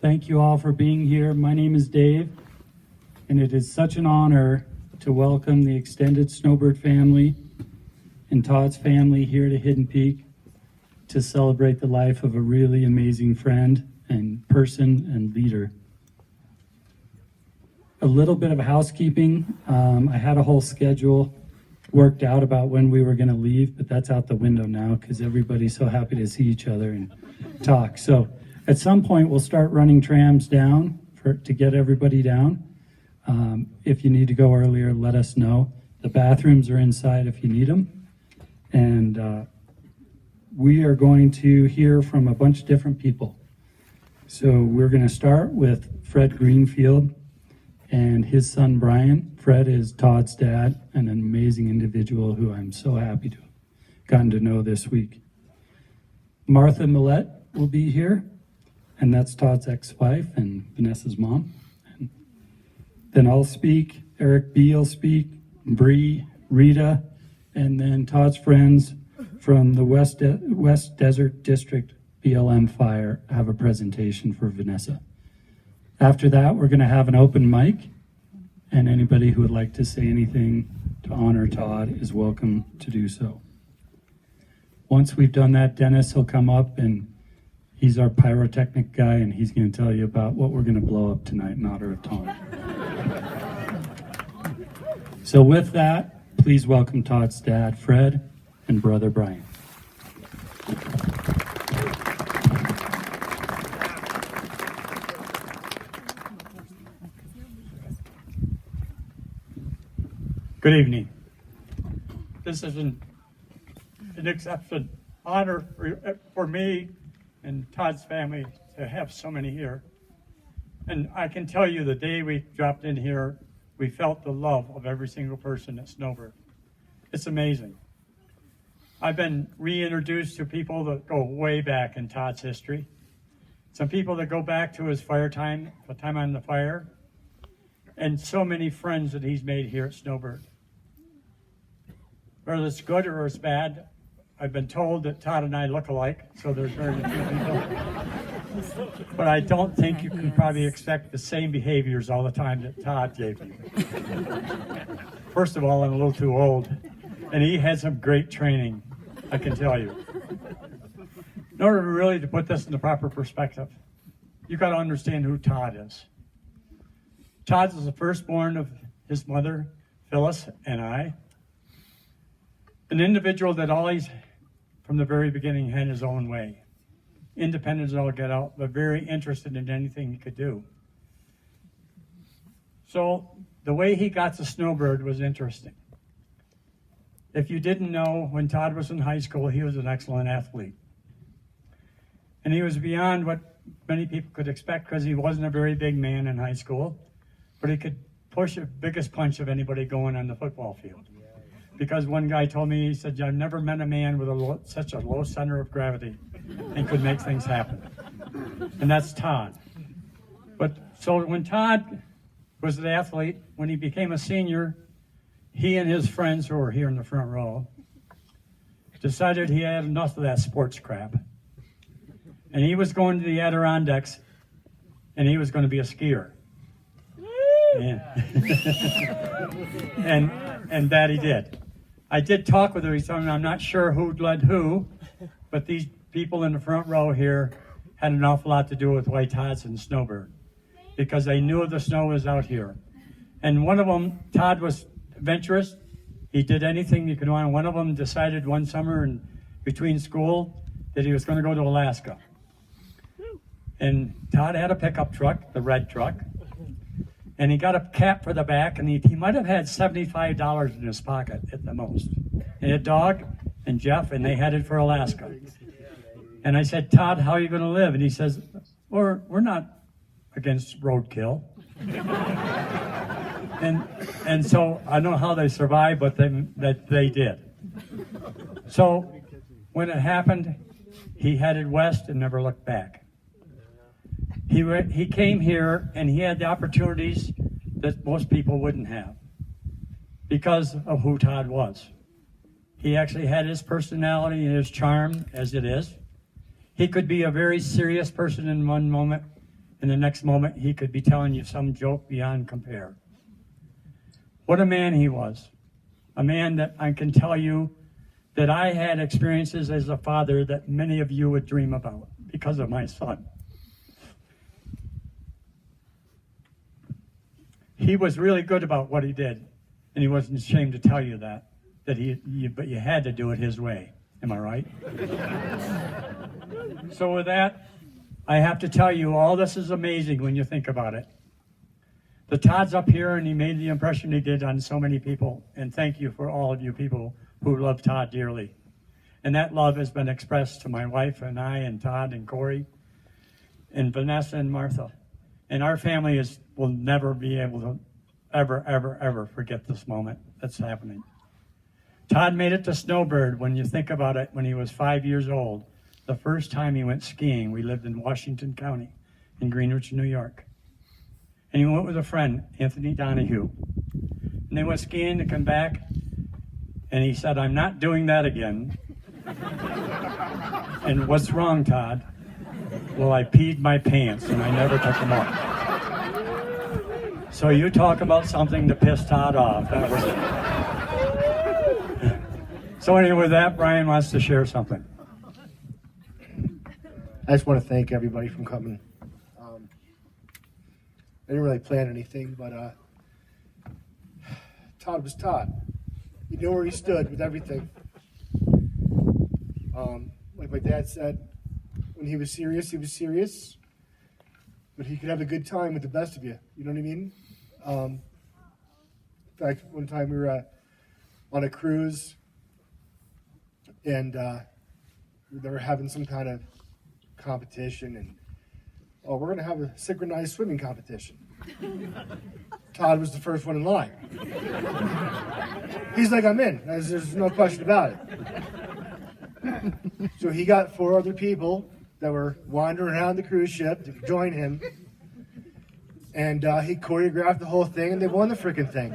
Thank you all for being here. My name is Dave, and it is such an honor to welcome the extended Snowbird family and Todd's family here to Hidden Peak to celebrate the life of a really amazing friend and person and leader. A little bit of housekeeping. I had a whole schedule worked out about when we were going to leave, but that's out the window now because everybody's so happy to see each other and talk. So at some point, we'll start running trams down to get everybody down. If you need to go earlier, let us know. The bathrooms are inside if you need them. And we are going to hear from a bunch of different people. So we're going to start with Fred Greenfield and his son, Brian. Fred is Todd's dad and an amazing individual who I'm so happy to have gotten to know this week. Martha Millette will be here, and that's Todd's ex-wife and Vanessa's mom. And then I'll speak, Eric B. will speak, Bree, Rita, and then Todd's friends from the West Desert District BLM Fire have a presentation for Vanessa. After that, we're going to have an open mic, and anybody who would like to say anything to honor Todd is welcome to do so. Once we've done that, Dennis will come up, and he's our pyrotechnic guy, and he's going to tell you about what we're going to blow up tonight in honor of Todd. So with that, please welcome Todd's dad, Fred, and brother, Brian. Good evening. This is an exceptional honor for me and Todd's family to have so many here. And I can tell you the day we dropped in here, we felt the love of every single person at Snowbird. It's amazing. I've been reintroduced to people that go way back in Todd's history. Some people that go back to his fire time, the time on the fire, and so many friends that he's made here at Snowbird. Whether it's good or it's bad, I've been told that Todd and I look alike, so there's very few people. But I don't think you can probably expect the same behaviors all the time that Todd gave you. First of all, I'm a little too old, and he had some great training, I can tell you. In order really to put this in the proper perspective, you've got to understand who Todd is. Todd was the firstborn of his mother, Phyllis, and I. An individual that always, from the very beginning, had his own way. Independent as all get out, but very interested in anything he could do. So the way he got to Snowbird was interesting. If you didn't know, when Todd was in high school, he was an excellent athlete. And he was beyond what many people could expect because he wasn't a very big man in high school, but he could push the biggest punch of anybody going on the football field. Because one guy told me, he said, I've never met a man with such a low center of gravity and could make things happen. And that's Todd. But so when Todd was an athlete, when he became a senior, he and his friends who were here in the front row decided he had enough of that sports crap. And he was going to the Adirondacks, and he was going to be a skier. Yeah. and that he did. I did talk with him. He told me, I'm not sure who led who, but these people in the front row here had an awful lot to do with why Todd's in Snowbird, because they knew the snow was out here. And one of them, Todd was adventurous. He did anything you could want. One of them decided one summer in between school that he was going to go to Alaska. And Todd had a pickup truck, the red truck, and he got a cap for the back, and he might have had $75 in his pocket at the most. And a dog and Jeff, and they headed for Alaska. And I said, Todd, how are you going to live? And he says, we're not against roadkill. and so I don't know how they survived, but they did. So when it happened, he headed west and never looked back. He came here and he had the opportunities that most people wouldn't have because of who Todd was. He actually had his personality and his charm as it is. He could be a very serious person in one moment and the next moment he could be telling you some joke beyond compare. What a man he was. A man that I can tell you that I had experiences as a father that many of you would dream about because of my son. He was really good about what he did, and he wasn't ashamed to tell you that but you had to do it his way. Am I right? So with that, I have to tell you, all this is amazing when you think about it. The Todd's up here, and he made the impression he did on so many people, and thank you for all of you people who love Todd dearly. And that love has been expressed to my wife and I and Todd and Corey and Vanessa and Martha. And our family will never be able to ever forget this moment that's happening. Todd made it to Snowbird, when you think about it, when he was 5 years old. The first time he went skiing, we lived in Washington County in Greenwich, New York. And he went with a friend, Anthony Donahue. And they went skiing to come back, and he said, "I'm not doing that again." And what's wrong, Todd? Well, I peed my pants, and I never took them off. So you talk about something to piss Todd off. That was it. So anyway, with that, Brian wants to share something. I just want to thank everybody for coming. I didn't really plan anything, but Todd was Todd. He knew where he stood with everything. Like my dad said, when he was serious, but he could have a good time with the best of you. You know what I mean? In fact, one time we were on a cruise, and they were having some kind of competition, and we're going to have a synchronized swimming competition. Todd was the first one in line. He's like, "I'm in." There's no question about it. So he got 4 other people that were wandering around the cruise ship to join him, and he choreographed the whole thing, and they won the freaking thing.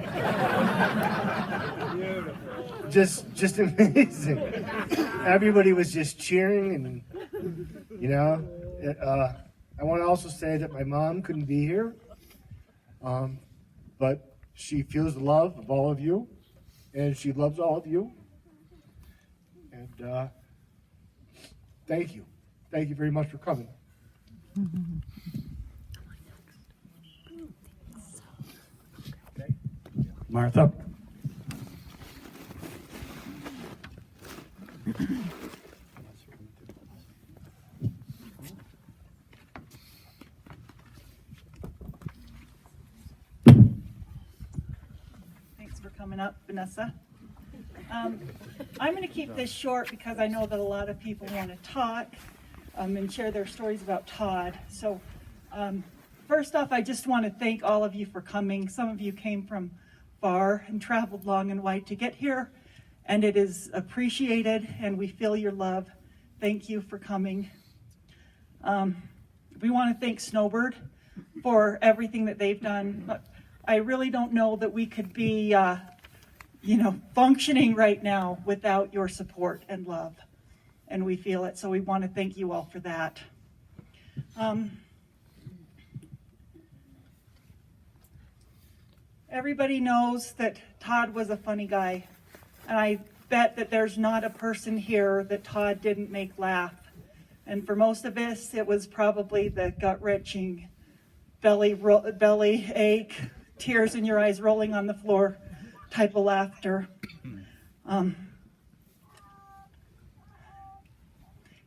Just amazing. Everybody was just cheering, and I want to also say that my mom couldn't be here, but she feels the love of all of you, and she loves all of you. And thank you very much for coming. Okay. Martha. Thanks for coming up, Vanessa. I'm going to keep this short because I know that a lot of people want to talk and share their stories about Todd. So first off, I just want to thank all of you for coming. Some of you came from far and traveled long and wide to get here, and it is appreciated, and we feel your love. Thank you for coming. We want to thank Snowbird for everything that they've done. I really don't know that we could be functioning right now without your support and love. And we feel it, so we want to thank you all for that. Everybody knows that Todd was a funny guy, and I bet that there's not a person here that Todd didn't make laugh. And for most of us, it was probably the gut-wrenching, belly ache, tears in your eyes rolling on the floor type of laughter.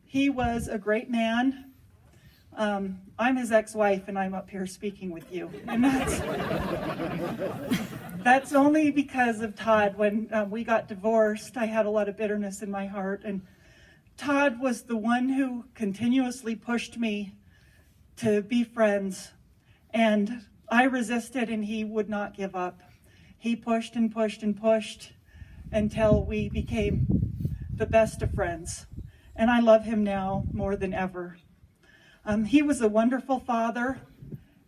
He was a great man. I'm his ex-wife, and I'm up here speaking with you. And that's only because of Todd. When we got divorced, I had a lot of bitterness in my heart, and Todd was the one who continuously pushed me to be friends, and I resisted, and he would not give up. He pushed and pushed and pushed until we became the best of friends, and I love him now more than ever. He was a wonderful father,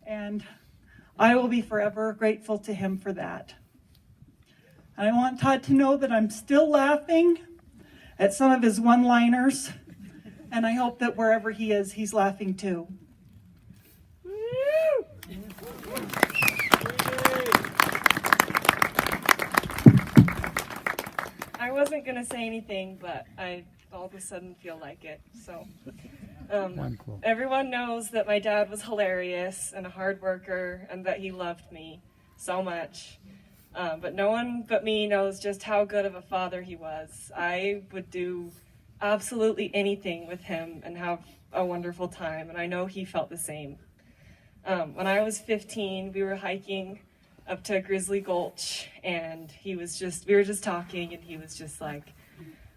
and I will be forever grateful to him for that. And I want Todd to know that I'm still laughing at some of his one-liners, and I hope that wherever he is, he's laughing too. I wasn't going to say anything, but I all of a sudden feel like it. So, everyone knows that my dad was hilarious and a hard worker and that he loved me so much. But no one but me knows just how good of a father he was. I would do absolutely anything with him and have a wonderful time, and I know he felt the same. When I was 15, we were hiking up to Grizzly Gulch, and we were just talking, and he was just like,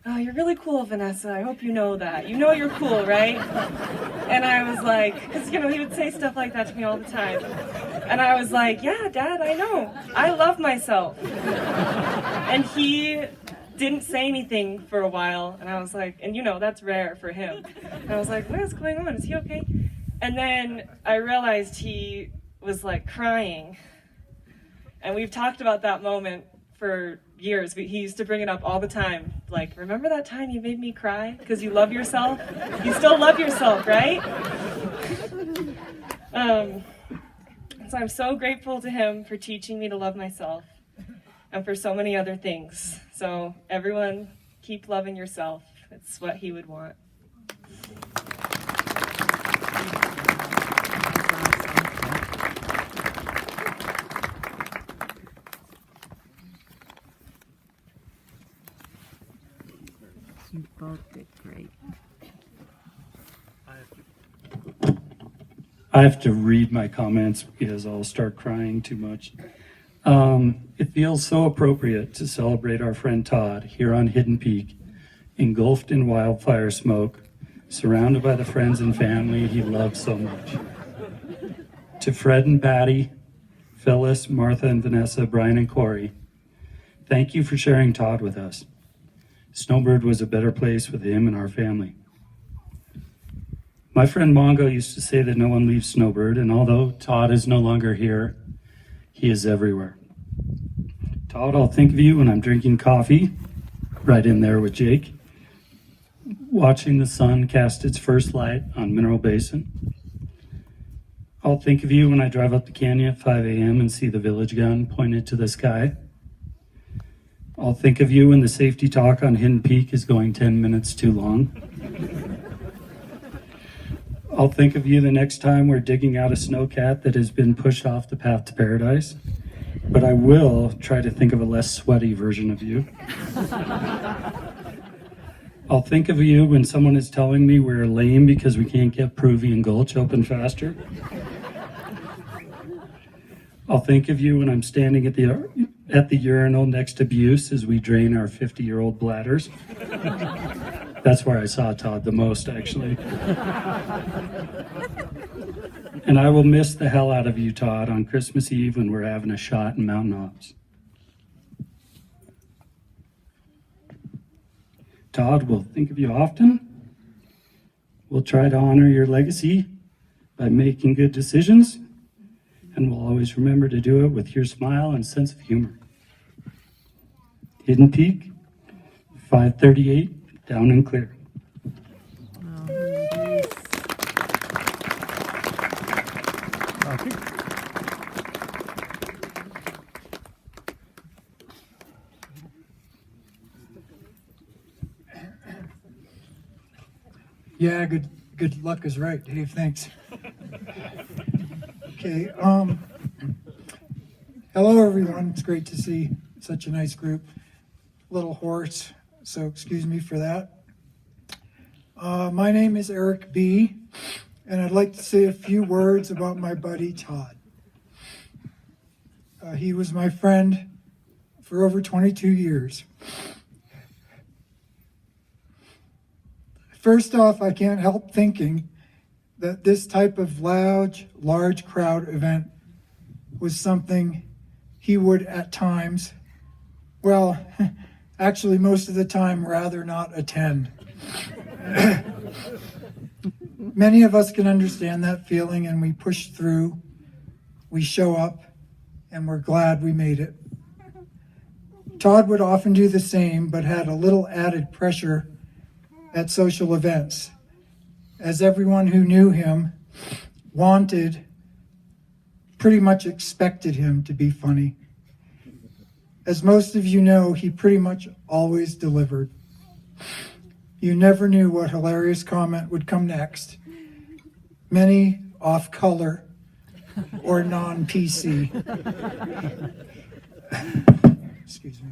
"Oh, you're really cool, Vanessa. I hope you know that. You know you're cool, right?" And I was like, because, he would say stuff like that to me all the time. And I was like, "Yeah, Dad, I know. I love myself." And he didn't say anything for a while, and I was like, and that's rare for him. And I was like, "What is going on? Is he okay?" And then I realized he was like crying. And we've talked about that moment for years. He used to bring it up all the time. Like, "Remember that time you made me cry because you love yourself? You still love yourself, right?" So I'm so grateful to him for teaching me to love myself and for so many other things. So everyone, keep loving yourself. It's what he would want. You both did great. I have to read my comments because I'll start crying too much. It feels so appropriate to celebrate our friend Todd here on Hidden Peak, engulfed in wildfire smoke, surrounded by the friends and family he loves so much. To Fred and Patty, Phyllis, Martha and Vanessa, Brian and Corey, thank you for sharing Todd with us. Snowbird was a better place with him and our family. My friend Mongo used to say that no one leaves Snowbird, and although Todd is no longer here, he is everywhere. Todd, I'll think of you when I'm drinking coffee, right in there with Jake, watching the sun cast its first light on Mineral Basin. I'll think of you when I drive up the canyon at 5 a.m. and see the village gun pointed to the sky. I'll think of you when the safety talk on Hidden Peak is going 10 minutes too long. I'll think of you the next time we're digging out a snowcat that has been pushed off the path to paradise. But I will try to think of a less sweaty version of you. I'll think of you when someone is telling me we're lame because we can't get Peruvian Gulch open faster. I'll think of you when I'm standing at the urinal next to Buse as we drain our 50-year-old bladders. That's where I saw Todd the most, actually. And I will miss the hell out of you, Todd, on Christmas Eve when we're having a shot in Mountain Ops. Todd, we'll think of you often. We'll try to honor your legacy by making good decisions, and we'll always remember to do it with your smile and sense of humor. Hidden Peak, 538, down and clear. Yeah, good luck is right, Dave. Thanks. Okay. Hello, everyone. It's great to see such a nice group. A little hoarse, so excuse me for that. My name is Eric B., and I'd like to say a few words about my buddy Todd. He was my friend for over 22 years. First off, I can't help thinking that this type of large crowd event was something he would at times, well, actually most of the time, rather not attend. Many of us can understand that feeling, and we push through, we show up, and we're glad we made it. Todd would often do the same, but had a little added pressure at social events, as everyone who knew him wanted pretty much expected him to be funny. As most of you know, he pretty much always delivered. You never knew what hilarious comment would come next. Many off color or non-PC. Excuse me.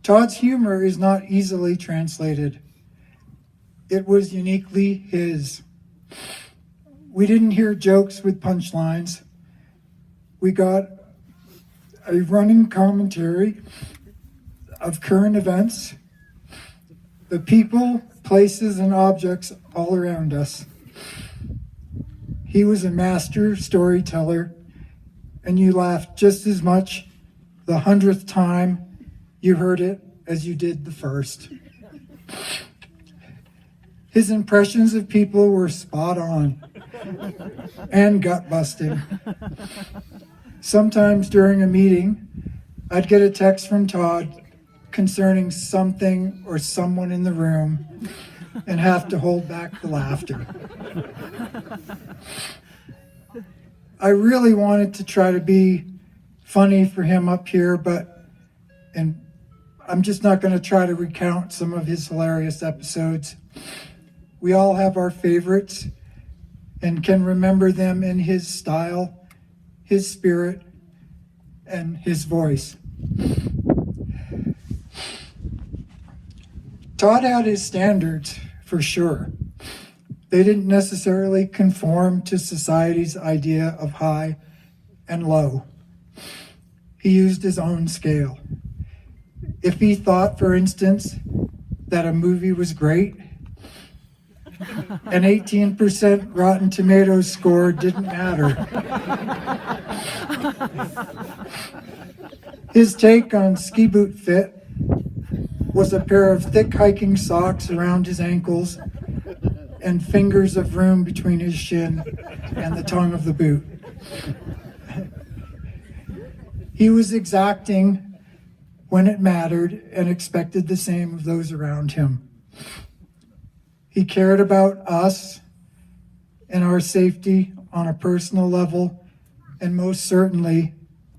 Todd's humor is not easily translated. It was uniquely his. We didn't hear jokes with punchlines. We got a running commentary of current events, the people, places, and objects all around us. He was a master storyteller, and you laughed just as much the 100th time you heard it as you did the first. His impressions of people were spot on and gut busting. Sometimes during a meeting, I'd get a text from Todd concerning something or someone in the room and have to hold back the laughter. I really wanted to try to be funny for him up here, and I'm just not going to try to recount some of his hilarious episodes. We all have our favorites and can remember them in his style, his spirit, and his voice. Todd had his standards, for sure. They didn't necessarily conform to society's idea of high and low. He used his own scale. If he thought, for instance, that a movie was great, an 18% Rotten Tomatoes score didn't matter. His take on ski boot fit was a pair of thick hiking socks around his ankles and fingers of room between his shin and the tongue of the boot. He was exacting when it mattered and expected the same of those around him. He cared about us and our safety on a personal level and most certainly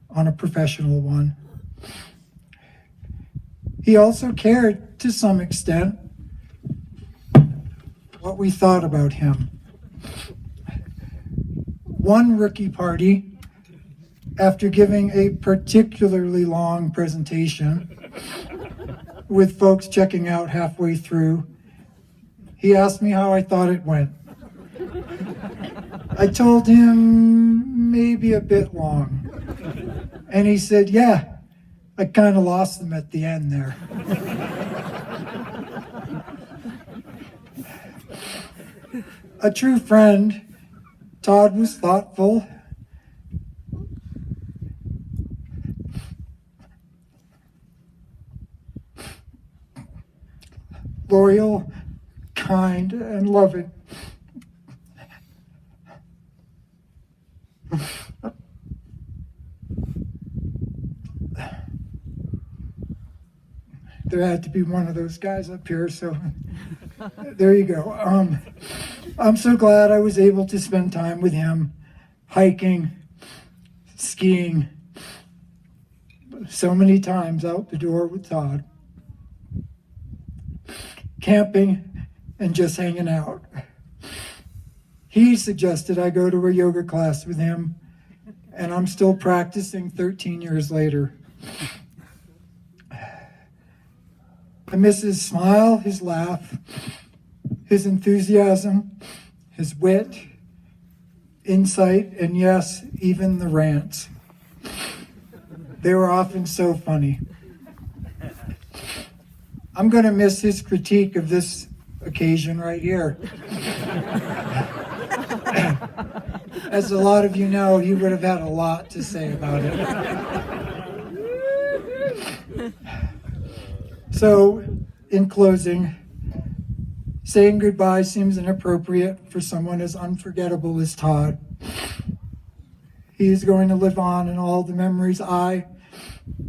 on a professional one. He also cared to some extent what we thought about him. One rookie party, after giving a particularly long presentation with folks checking out halfway through, he asked me how I thought it went. I told him maybe a bit long. And he said, yeah, I kind of lost them at the end there. A true friend, Todd was thoughtful, loyal, kind, and loving. There had to be one of those guys up here, so there you go. I'm so glad I was able to spend time with him, hiking, skiing, so many times out the door with Todd, camping, and just hanging out. He suggested I go to a yoga class with him, and I'm still practicing 13 years later. I miss his smile, his laugh, his enthusiasm, his wit, insight, and yes, even the rants. They were often so funny. I'm going to miss his critique of this occasion right here. As a lot of you know, he would have had a lot to say about it. So, in closing, saying goodbye seems inappropriate for someone as unforgettable as Todd. He is going to live on in all the memories I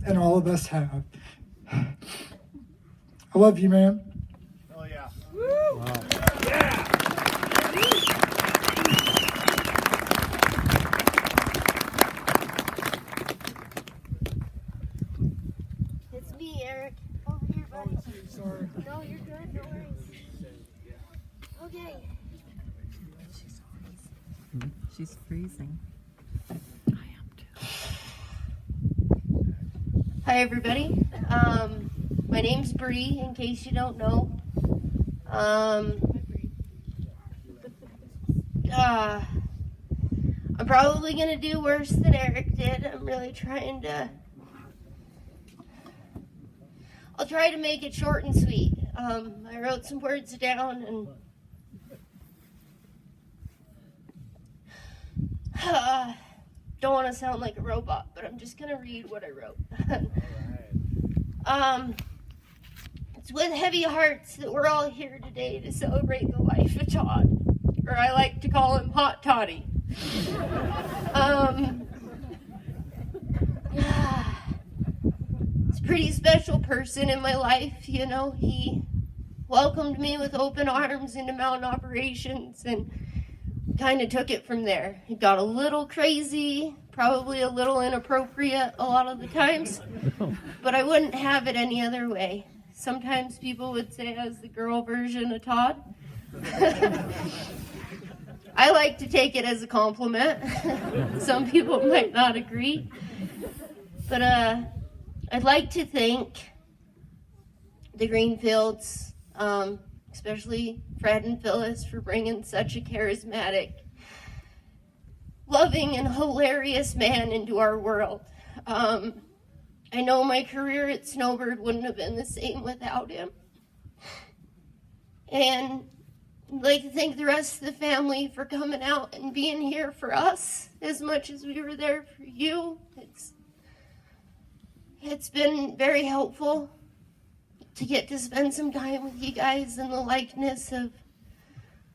and all of us have. I love you, man. Oh, yeah. Yeah. She's freezing. Hi, everybody. My name's Bree, in case you don't know. I'm probably going to do worse than Eric did. I'm really trying to... I'll try to make it short and sweet. I wrote some words down and... don't want to sound like a robot, but I'm just going to read what I wrote. It's with heavy hearts that we're all here today to celebrate the life of Todd, or I like to call him Hot Toddy. It's a pretty special person in my life, you know. He welcomed me with open arms into mountain operations and kind of took it from there. It got a little crazy, probably a little inappropriate a lot of the times, but I wouldn't have it any other way. Sometimes people would say I was the girl version of Todd. I like to take it as a compliment. Some people might not agree. But I'd like to thank the Greenfields, especially Fred and Phyllis, for bringing such a charismatic, loving, and hilarious man into our world. I know my career at Snowbird wouldn't have been the same without him. And I'd like to thank the rest of the family for coming out and being here for us as much as we were there for you. It's been very helpful to get to spend some time with you guys in the likeness of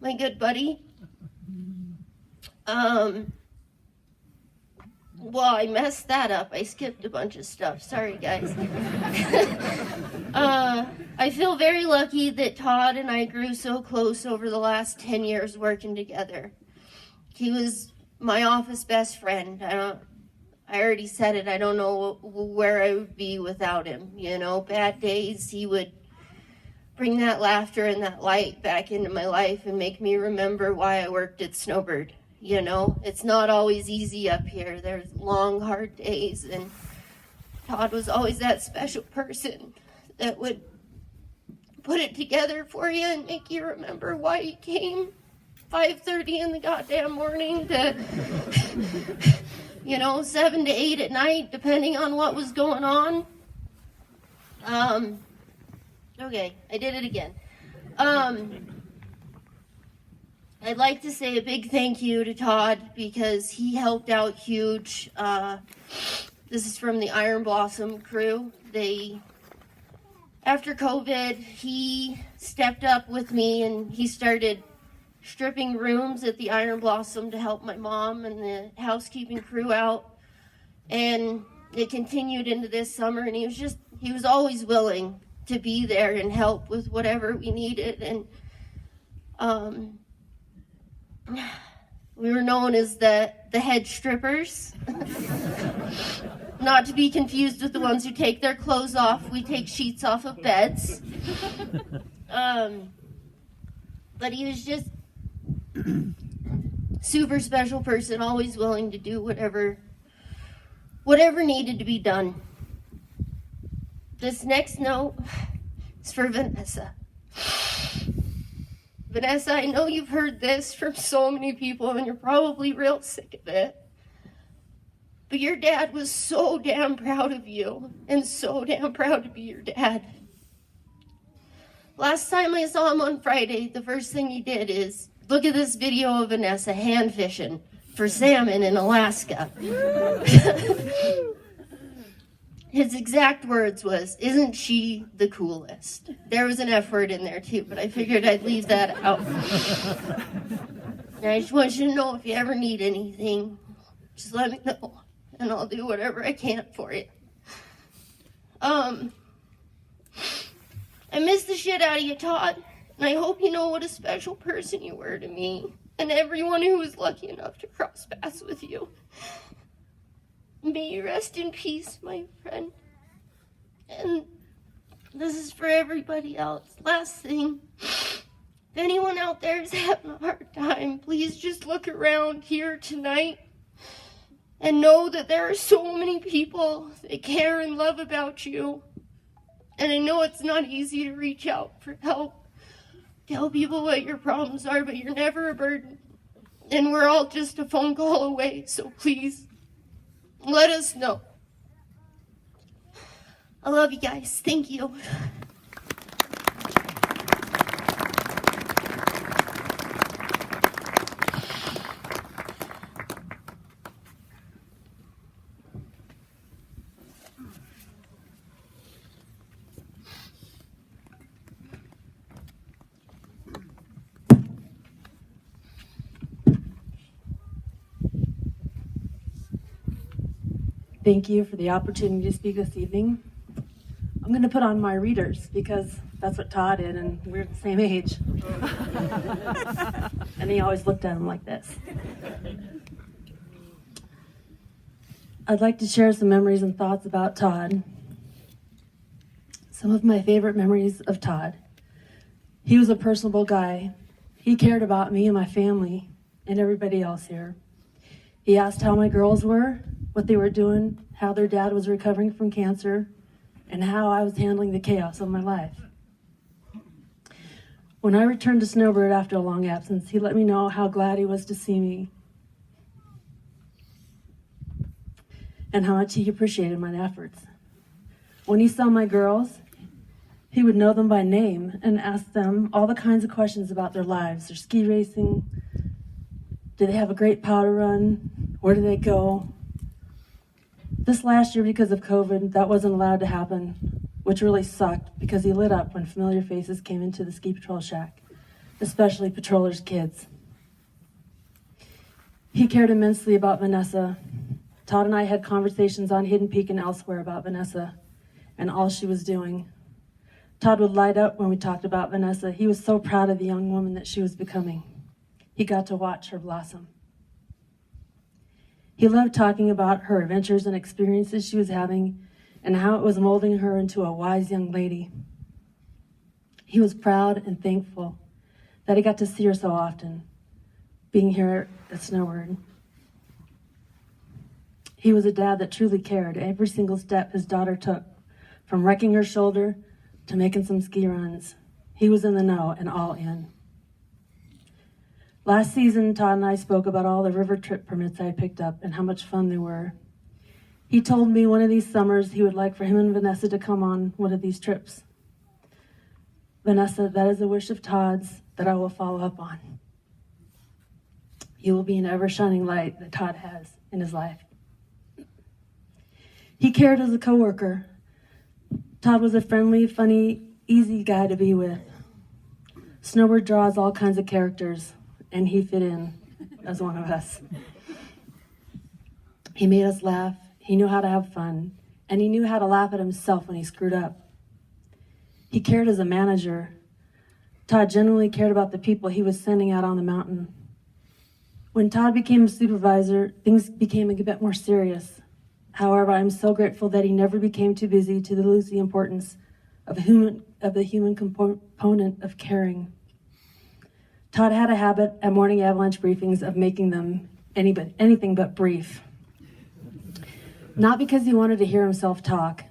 my good buddy. Well, I messed that up. I skipped a bunch of stuff. Sorry, guys. I feel very lucky that Todd and I grew so close over the last 10 years working together. He was my office best friend. I already said it. I don't know where I would be without him. You know, bad days, he would bring that laughter and that light back into my life and make me remember why I worked at Snowbird. You know, it's not always easy up here. There's long, hard days, and Todd was always that special person that would put it together for you and make you remember why you came 5:30 in the goddamn morning to, 7 to 8 at night, depending on what was going on. Okay, I did it again. I'd like to say a big thank you to Todd because he helped out huge. This is from the Iron Blossom crew. After COVID, he stepped up with me and he started stripping rooms at the Iron Blossom to help my mom and the housekeeping crew out. And it continued into this summer, and he was always willing to be there and help with whatever we needed. And we were known as the head strippers. Not to be confused with the ones who take their clothes off. We take sheets off of beds. But he was just super special person, always willing to do whatever needed to be done. This next note is for Vanessa. Vanessa, I know you've heard this from so many people and you're probably real sick of it. But your dad was so damn proud of you and so damn proud to be your dad. Last time I saw him on Friday, the first thing he did is look at this video of Vanessa hand fishing for salmon in Alaska. His exact words was, "Isn't she the coolest?" There was an F word in there too, but I figured I'd leave that out. And I just want you to know if you ever need anything, just let me know, and I'll do whatever I can for you. I miss the shit out of you, Todd, and I hope you know what a special person you were to me, and everyone who was lucky enough to cross paths with you. May you rest in peace, my friend. And this is for everybody else. Last thing, if anyone out out there is having a hard time, please just look around here tonight and know that there are so many people that care and love about you. And I know it's not easy to reach out for help, tell people what your problems are, but you're never a burden. And we're all just a phone call away, so please, let us know. I love you guys. Thank you. Thank you for the opportunity to speak this evening. I'm going to put on my readers because that's what Todd did, and we're the same age. And he always looked at him like this. I'd like to share some memories and thoughts about Todd. Some of my favorite memories of Todd. He was a personable guy. He cared about me and my family and everybody else here. He asked how my girls were, what they were doing, how their dad was recovering from cancer, and how I was handling the chaos of my life. When I returned to Snowbird after a long absence, he let me know how glad he was to see me and how much he appreciated my efforts. When he saw my girls, he would know them by name and ask them all the kinds of questions about their lives, their ski racing, did they have a great powder run, where did they go? This last year, because of COVID, that wasn't allowed to happen, which really sucked because he lit up when familiar faces came into the ski patrol shack, especially patrollers' kids. He cared immensely about Vanessa. Todd and I had conversations on Hidden Peak and elsewhere about Vanessa and all she was doing. Todd would light up when we talked about Vanessa. He was so proud of the young woman that she was becoming. He got to watch her blossom. He loved talking about her adventures and experiences she was having and how it was molding her into a wise young lady. He was proud and thankful that he got to see her so often, being here at Snowbird. He was a dad that truly cared every single step his daughter took, from wrecking her shoulder to making some ski runs. He was in the know and all in. Last season, Todd and I spoke about all the river trip permits I had picked up and how much fun they were. He told me one of these summers he would like for him and Vanessa to come on one of these trips. Vanessa, that is a wish of Todd's that I will follow up on. You will be an ever-shining light that Todd has in his life. He cared as a coworker. Todd was a friendly, funny, easy guy to be with. Snowbird draws all kinds of characters, and he fit in as one of us. He made us laugh, he knew how to have fun, and he knew how to laugh at himself when he screwed up. He cared as a manager. Todd genuinely cared about the people he was sending out on the mountain. When Todd became a supervisor, things became a bit more serious. However, I'm so grateful that he never became too busy to lose the importance of the human component of caring. Todd had a habit at morning avalanche briefings of making them anything but brief. Not because he wanted to hear himself talk,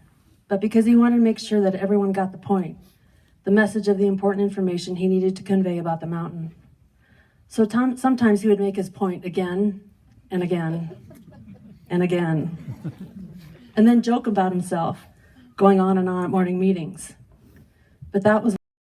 but because he wanted to make sure that everyone got the point, the message of the important information he needed to convey about the mountain. So sometimes he would make his point again and again and again, and then joke about himself, going on and on at morning meetings. But that was